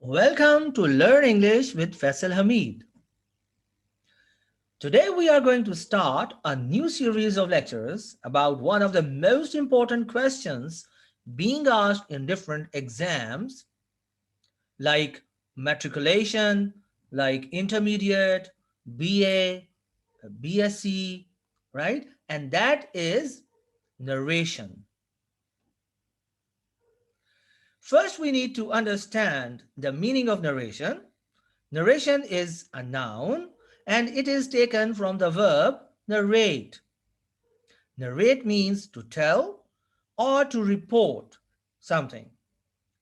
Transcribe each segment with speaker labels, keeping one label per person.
Speaker 1: Welcome to Learn English with Faisal Hamid. Today we are going to start a new series of lectures about one of the most important questions being asked in different exams like matriculation, like intermediate, BA, BSc, right? And that is narration. First, we need to understand the meaning of narration. Narration is a noun and it is taken from the verb narrate. Narrate means to tell or to report something.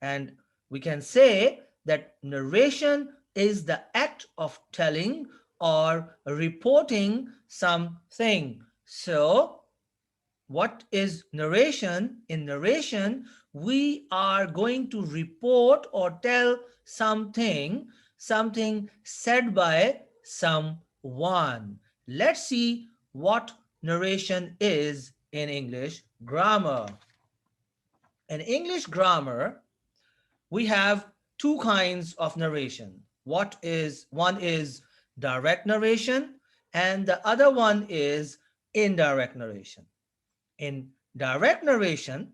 Speaker 1: And we can say that narration is the act of telling or reporting something. So, what is narration? In narration, we are going to report or tell something said by someone. Let's see what narration is in English grammar. In English grammar, we have two kinds of narration. One is direct narration and the other one is indirect narration. In direct narration,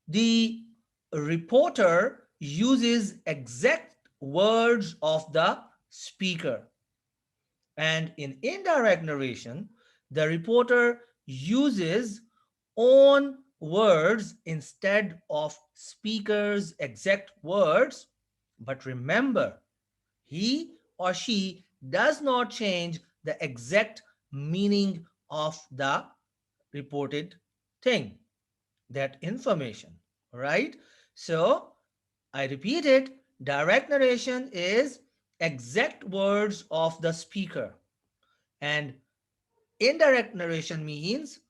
Speaker 1: the reporter uses exact words of the speaker. And in indirect narration, the reporter uses own words instead of speaker's exact words. But remember, he or she does not change the exact meaning of the reported thing, that information, right? So I repeat it, direct narration is exact words of the speaker, and indirect narration means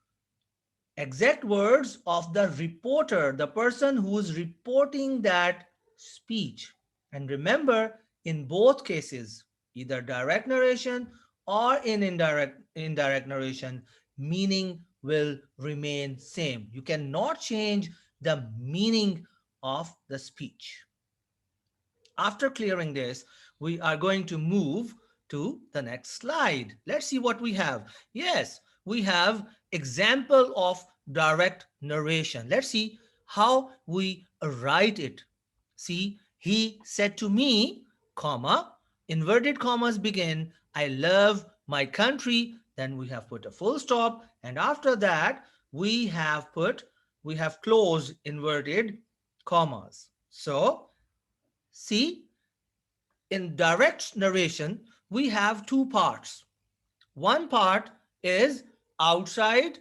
Speaker 1: exact words of the reporter, the person who is reporting that speech. And remember, in both cases, either direct narration or in indirect narration, meaning will remain same. You cannot change the meaning of the speech. After clearing this, we are going to move to the next slide. Let's see what we have. Yes, we have example of direct narration. Let's see how we write it. See, he said to me, comma, inverted commas begin, I love my country. Then we have put a full stop. And after that, we have closed inverted commas. So see, in direct narration, we have two parts. One part is outside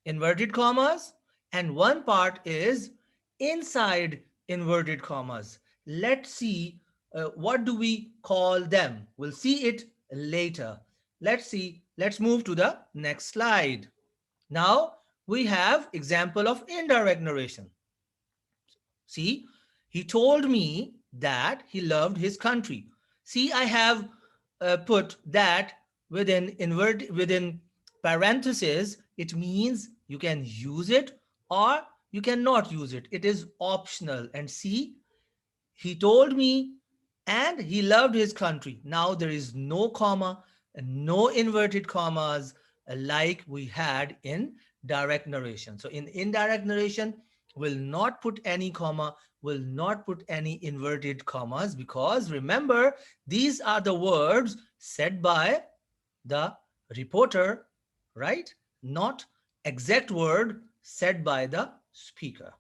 Speaker 1: inverted commas, and one part is inside inverted commas. Let's see what do we call them. We'll see it later. Let's see. Let's move to the next slide. Now we have example of indirect narration. See, he told me that he loved his country. See, I have put that within parentheses. It means you can use it or you cannot use it. It is optional. And see, he told me and he loved his country. Now there is no comma, no inverted commas like we had in direct narration. So in indirect narration, will not put any comma, will not put any inverted commas because remember, these are the words said by the reporter, right? Not exact word said by the speaker.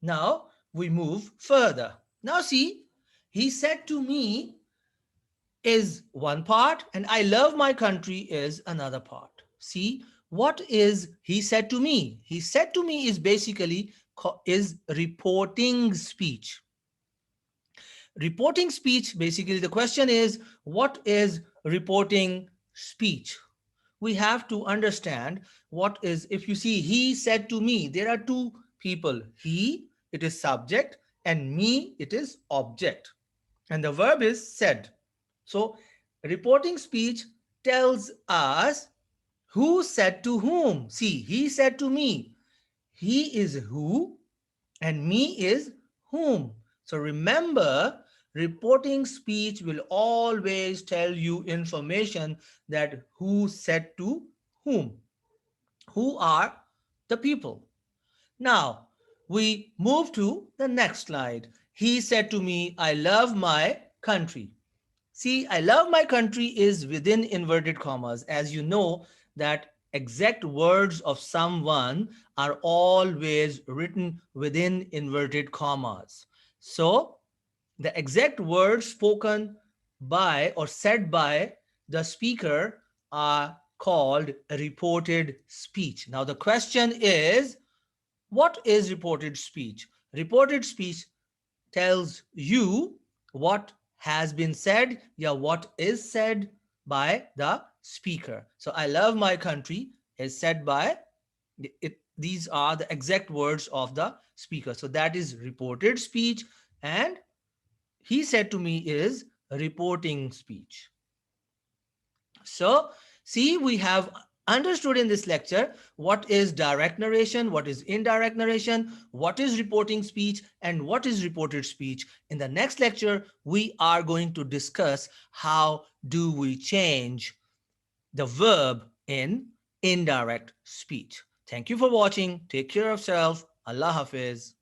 Speaker 1: Now we move further. Now see, he said to me is one part and I love my country is another part. See, what is he said to me? He said to me is basically is reporting speech. Reporting speech, basically the question is, what is reporting speech? We have to understand what is, if you see, he said to me, there are two people. He, it is subject, and me, it is object. And the verb is said. So reporting speech tells us who said to whom. See, he said to me. He is who and me is whom. So remember, reporting speech will always tell you information that who said to whom, who are the people. Now, we move to the next slide. He said to me, I love my country. See, I love my country is within inverted commas. As you know, that exact words of someone are always written within inverted commas. So, the exact words spoken by or said by the speaker are called reported speech. Now, the question is, what is reported speech? Reported speech tells you what has been said, yeah, what is said by the speaker. So I love my country is said by it. These are the exact words of the speaker. So that is reported speech, and he said to me is reporting speech. So, see, we have understood in this lecture what is direct narration, what is indirect narration, what is reporting speech, and what is reported speech. In the next lecture, we are going to discuss how do we change the verb in indirect speech. Thank you for watching. Take care of yourself. Allah Hafiz.